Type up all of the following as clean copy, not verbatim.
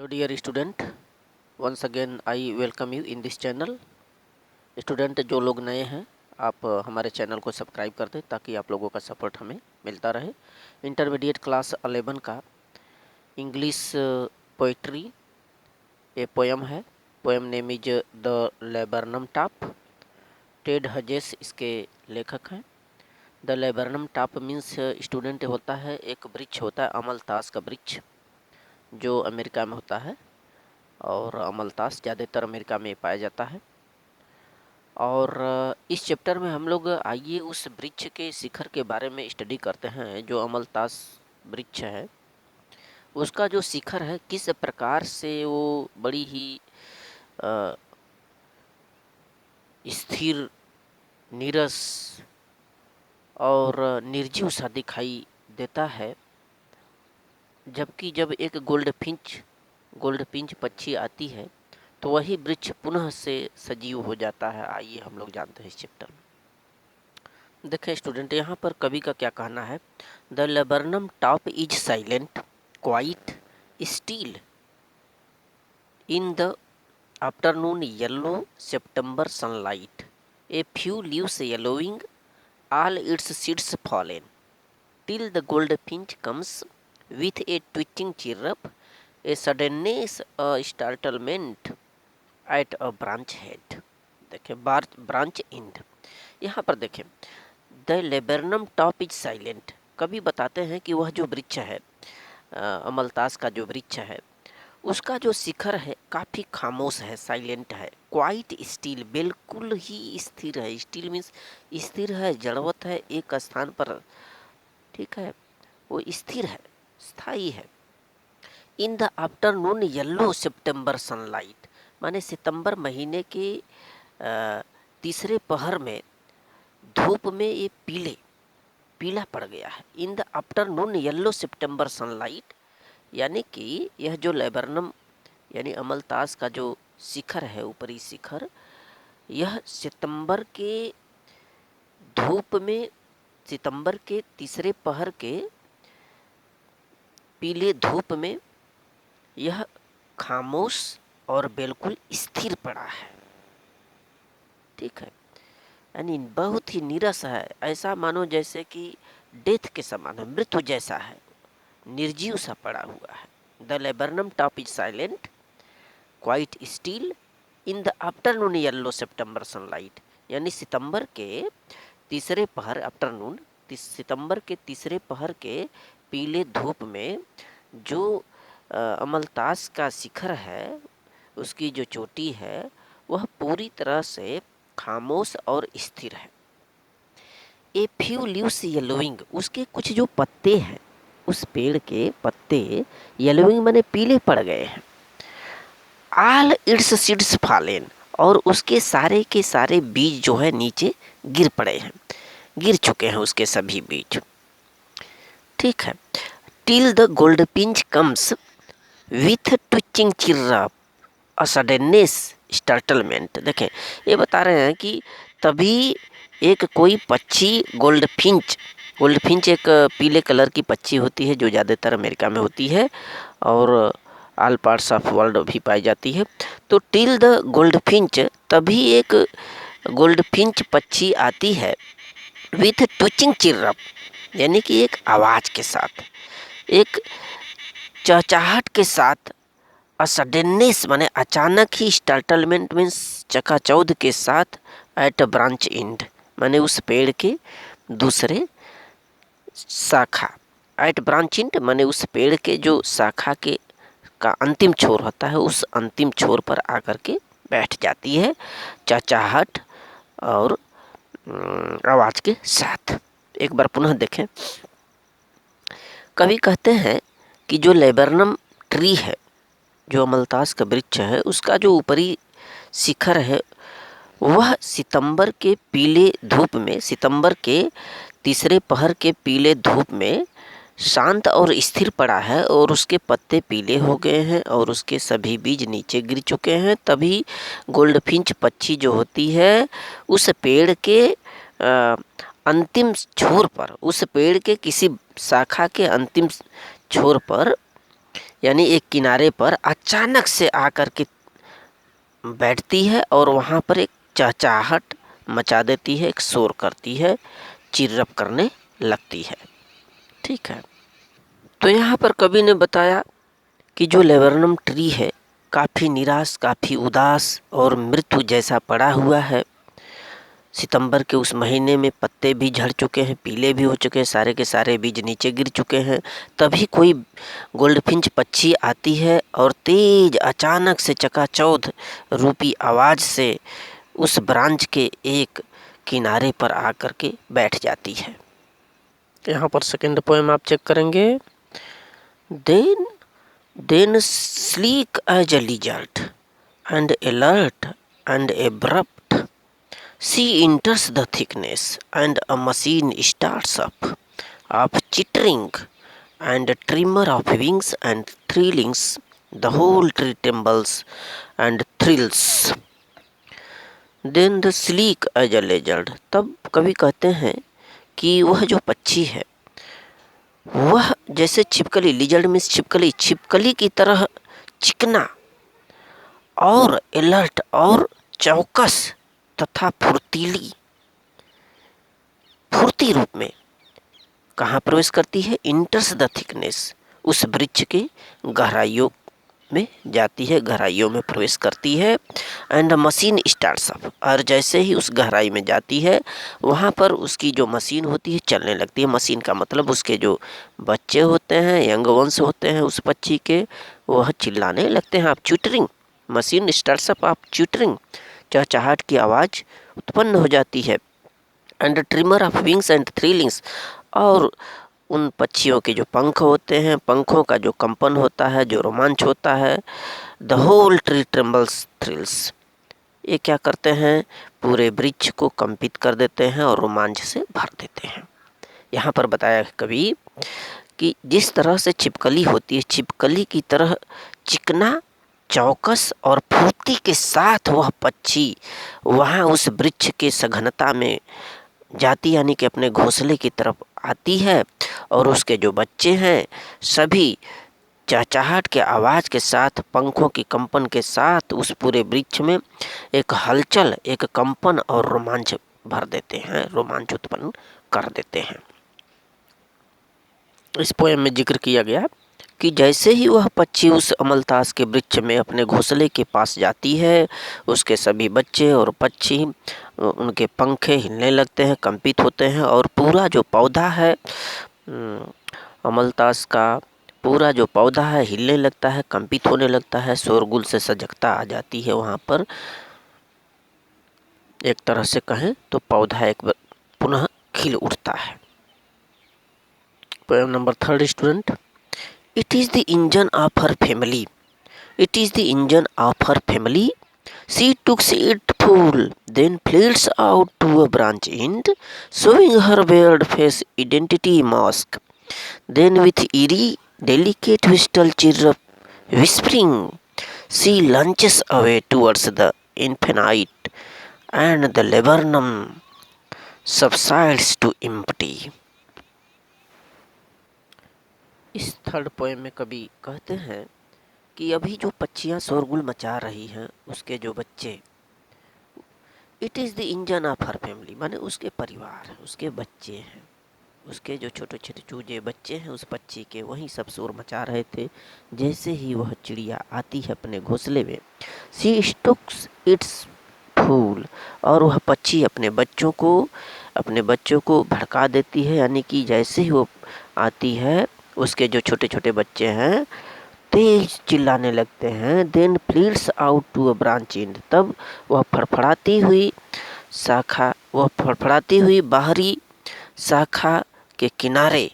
dear student, once again I welcome you in this channel. Student जो लोग नए हैं आप हमारे चैनल को सब्सक्राइब कर दें ताकि आप लोगों का सपोर्ट हमें मिलता रहे। इंटरमीडिएट क्लास 11 का इंग्लिश पोइट्री ये पोयम है। Poem name is the laburnum top. Ted Hughes इसके लेखक हैं। The laburnum top means student होता है एक वृक्ष होता है अमलतास का वृक्ष जो अमेरिका में होता है और अमलतास ज़्यादातर अमेरिका में पाया जाता है। और इस चैप्टर में हम लोग आइए उस वृक्ष के शिखर के बारे में स्टडी करते हैं जो अमलतास वृक्ष है। उसका जो शिखर है किस प्रकार से वो बड़ी ही स्थिर, नीरस और निर्जीव सा दिखाई देता है, जबकि जब एक गोल्ड फिंच पक्षी आती है तो वही वृक्ष पुनः से सजीव हो जाता है। आइए हम लोग जानते हैं इस चैप्टर में। देखें स्टूडेंट, यहाँ पर कवि का क्या कहना है। The laburnum top is silent quite steel in the afternoon yellow September sunlight a few leaves yellowing all its seeds fallen till the goldfinch comes with a twitching chirrup, a suddenness, a startlement at a branch head। देखें branch and, यहाँ पर देखें the laburnum top is silent. कभी बताते हैं कि वह जो वृक्ष है अमलतास का जो वृक्ष है उसका जो शिखर है काफ़ी खामोश है, साइलेंट है। क्वाइट स्टील, बिल्कुल ही स्थिर है। स्टील मीन्स स्थिर है, जड़वत है, एक स्थान पर, ठीक है, वो स्थिर है, स्थायी है। In the afternoon yellow September sunlight, माने सितंबर महीने के तीसरे पहर में धूप में ये पीला पड़ गया है। In the afternoon yellow September sunlight, यानी कि यह जो लेबरनम यानी अमलतास का जो शिखर है, ऊपरी शिखर, यह सितंबर के धूप में, सितंबर के तीसरे पहर के पीले धूप में यह खामोश और बिल्कुल स्थिर पड़ा है, ठीक है। यानी बहुत ही नीरस है, ऐसा मानो जैसे कि डेथ के समान है, मृत्यु जैसा है, निर्जीव सा पड़ा हुआ है। The laburnum top is silent quite steel in the afternoon yellow September sunlight, यानी सितंबर के तीसरे पहर, आफ्टरनून सितंबर के तीसरे पहर के पीले धूप में जो अमलतास का शिखर है, उसकी जो चोटी है वह पूरी तरह से खामोश और स्थिर है। ए फ्यू लीव्स येलोइंग, उसके कुछ जो पत्ते हैं, उस पेड़ के पत्ते येलोइंग माने पीले पड़ गए हैं। ऑल इट्स सीड्स फॉलेन, और उसके सारे के सारे बीज जो है नीचे गिर पड़े हैं, गिर चुके हैं उसके सभी बीज, ठीक है। Till the goldfinch comes with twitching chirrup a suddenness startlement. देखें ये बता रहे हैं कि तभी एक कोई पक्षी गोल्डफिंच एक पीले कलर की पक्षी होती है जो ज़्यादातर अमेरिका में होती है और ऑल पार्ट्स ऑफ वर्ल्ड भी पाई जाती है। तो टिल द गोल्डफिंच, तभी एक गोल्डफिंच पक्षी आती है विथ ट्विचिंग चिर्रप, यानी कि एक आवाज़ के साथ, एक चहचहाहट के साथ, सडननेस माने अचानक ही, स्टार्टलमेंट मीन्स चकाचौंध के साथ, एट ब्रांच एंड माने उस पेड़ के दूसरे शाखा, एट ब्रांच एंड माने उस पेड़ के जो शाखा के का अंतिम छोर होता है, उस अंतिम छोर पर आकर के बैठ जाती है चहचहाहट और आवाज़ के साथ। एक बार पुनः देखें, कवि कहते हैं कि जो लेबरनम ट्री है, जो अमलतास का वृक्ष है, उसका जो ऊपरी शिखर है वह सितंबर के पीले धूप में, सितंबर के तीसरे पहर के पीले धूप में शांत और स्थिर पड़ा है और उसके पत्ते पीले हो गए हैं और उसके सभी बीज नीचे गिर चुके हैं। तभी गोल्डफिंच पक्षी जो होती है उस पेड़ के अंतिम छोर पर, उस पेड़ के किसी शाखा के अंतिम छोर पर यानी एक किनारे पर अचानक से आकर के बैठती है और वहाँ पर एक चहचहाहट मचा देती है, एक शोर करती है, चिर्रप करने लगती है। ठीक है, तो यहाँ पर कवि ने बताया कि जो लेबरनम ट्री है काफ़ी निराश, काफ़ी उदास और मृत्यु जैसा पड़ा हुआ है। सितंबर के उस महीने में पत्ते भी झड़ चुके हैं, पीले भी हो चुके हैं, सारे के सारे बीज नीचे गिर चुके हैं। तभी कोई गोल्डफिंच पक्षी आती है और तेज अचानक से चकाचौंध रूपी आवाज़ से उस ब्रांच के एक किनारे पर आकर के बैठ जाती है। यहाँ पर सेकेंड पोएम आप चेक करेंगे। Then sleek as a lizard and alert and abrupt, she enters the thickness, and a machine starts up, of chittering and tremor of wings and thrillings. The whole tree trembles and thrills. Then the sleek as a lizard. तब कवि कहते हैं कि वह जो पक्षी है वह जैसे छिपकली, लिजर्ड में छिपकली, छिपकली की तरह चिकना और अलर्ट और चौकस तथा फुर्ती रूप में कहाँ प्रवेश करती है? इंटर्स द थिकनेस, उस वृक्ष के गहराइयों में जाती है, गहराइयों में प्रवेश करती है। एंड मशीन स्टार्ट्स अप, और जैसे ही उस गहराई में जाती है वहाँ पर उसकी जो मशीन होती है चलने लगती है। मशीन का मतलब उसके जो बच्चे होते हैं, यंग वंस होते हैं उस पक्षी के, वह चिल्लाने लगते हैं। आप ट्यूटरिंग, मशीन स्टार्ट्स अप, आप ट्यूटरिंग, चहचहाहट की आवाज़ उत्पन्न हो जाती है। And tremor of wings and thrillings, और उन पक्षियों के जो पंख होते हैं, पंखों का जो कंपन होता है, जो रोमांच होता है। The whole tree trembles thrills, ये क्या करते हैं? पूरे वृक्ष को कंपित कर देते हैं और रोमांच से भर देते हैं। यहाँ पर बताया कवि कि जिस तरह से छिपकली होती है, छिपकली की तरह चिकना, चौकस और फुर्ती के साथ वह पक्षी वहाँ उस वृक्ष के सघनता में जाती, यानी कि अपने घोंसले की तरफ आती है, और उसके जो बच्चे हैं सभी चहचहाहट के आवाज़ के साथ, पंखों की कंपन के साथ उस पूरे वृक्ष में एक हलचल, एक कंपन और रोमांच भर देते हैं, रोमांच उत्पन्न कर देते हैं। इस पोएम में जिक्र किया गया कि जैसे ही वह पक्षी उस अमलतास के वृक्ष में अपने घोंसले के पास जाती है, उसके सभी बच्चे और पक्षी, उनके पंखे हिलने लगते हैं, कंपित होते हैं, और पूरा जो पौधा है अमलतास का, पूरा जो पौधा है हिलने लगता है, कंपित होने लगता है, शोरगुल से सजगता आ जाती है वहाँ पर। एक तरह से कहें तो पौधा एक बार पुनः खिल उठता है। Poem number 3 student. It is the engine of her family. It is the engine of her family. She took it full, then flies out to a branch end, showing her veiled face identity mask. Then with eerie, delicate whistle chirrup, whispering, she lunges away towards the infinite, and the laburnum subsides to empty. इस third poem में कवि कहते हैं कि अभी जो पक्षियाँ शोरगुल मचा रही हैं, उसके जो बच्चे, it is the engine of her family, माने उसके परिवार, उसके बच्चे हैं, उसके जो छोटे छोटे चूजे बच्चे हैं उस पक्षी के, वही सब शोर मचा रहे थे। जैसे ही वह चिड़िया आती है अपने घोंसले में, सी स्टुक्स इट्स फूल, और वह पक्षी अपने बच्चों को भड़का देती है, यानी कि जैसे ही वो आती है उसके जो छोटे छोटे बच्चे हैं तेज चिल्लाने लगते हैं। Then flits out to a branch end, तब वह फड़फड़ाती हुई बाहरी शाखा के किनारे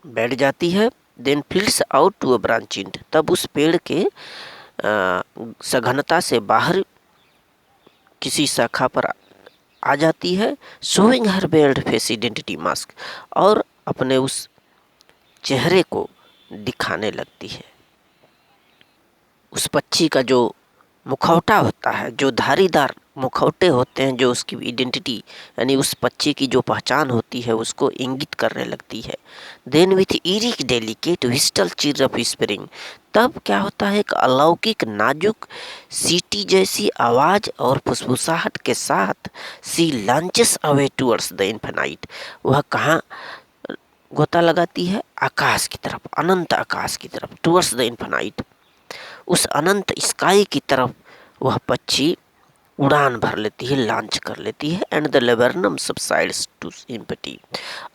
बैठ जाती है। Then flits out to a branch end, तब उस पेड़ के सघनता से बाहर किसी शाखा पर आ जाती है। शोइंग हर वेल्ड फेस आइडेंटिटी मास्क, और अपने उस चेहरे को दिखाने लगती है। उस पक्षी का जो मुखौटा होता है, जो धारीदार मुखौटे होते हैं जो उसकी आइडेंटिटी यानी उस पक्षी की जो पहचान होती है उसको इंगित करने लगती है। देन विथ इरिक डेलिकेट विस्टल चिर ऑफ स्प्रिंग, तब क्या होता है, एक अलौकिक नाजुक सीटी जैसी आवाज़ और फुसफुसाहट के साथ she launches away towards the infinite, वह कहाँ गोता लगाती है, आकाश की तरफ, अनंत आकाश की तरफ, टूवर्ड्स द इन्फिनाइट, उस अनंत स्काई की तरफ वह पक्षी उड़ान भर लेती है, लॉन्च कर लेती है। And the laburnum subsides to empty,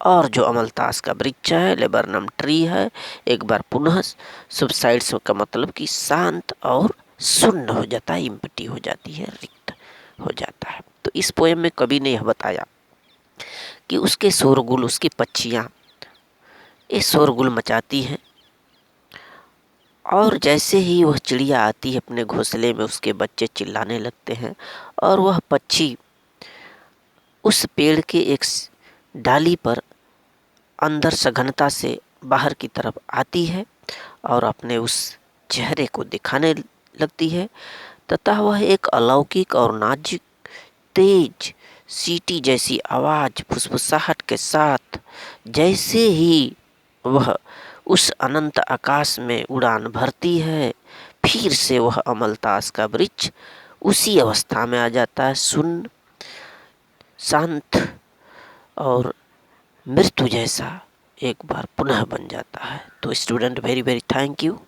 और जो अमलतास का वृक्ष है, लेबरनम ट्री है, एक बार पुनः सबसाइड्स का मतलब कि शांत और शून्य हो जाता है, एम्प्टी हो जाती है, रिक्त हो जाता है। तो इस पोएम में कवि ने यह बताया कि उसके शोरगुल, उसकी पक्षियाँ ये शोरगुल मचाती हैं, और जैसे ही वह चिड़िया आती है अपने घोंसले में, उसके बच्चे चिल्लाने लगते हैं, और वह पक्षी उस पेड़ के एक डाली पर अंदर सघनता से बाहर की तरफ आती है और अपने उस चेहरे को दिखाने लगती है, तथा वह एक अलौकिक और नाजुक तेज सीटी जैसी आवाज़ फुसफुसाहट के साथ जैसे ही वह उस अनंत आकाश में उड़ान भरती है, फिर से वह अमलतास का वृक्ष उसी अवस्था में आ जाता है, शून्य, शांत और मृत्यु जैसा एक बार पुनः बन जाता है। तो student, very very thank you.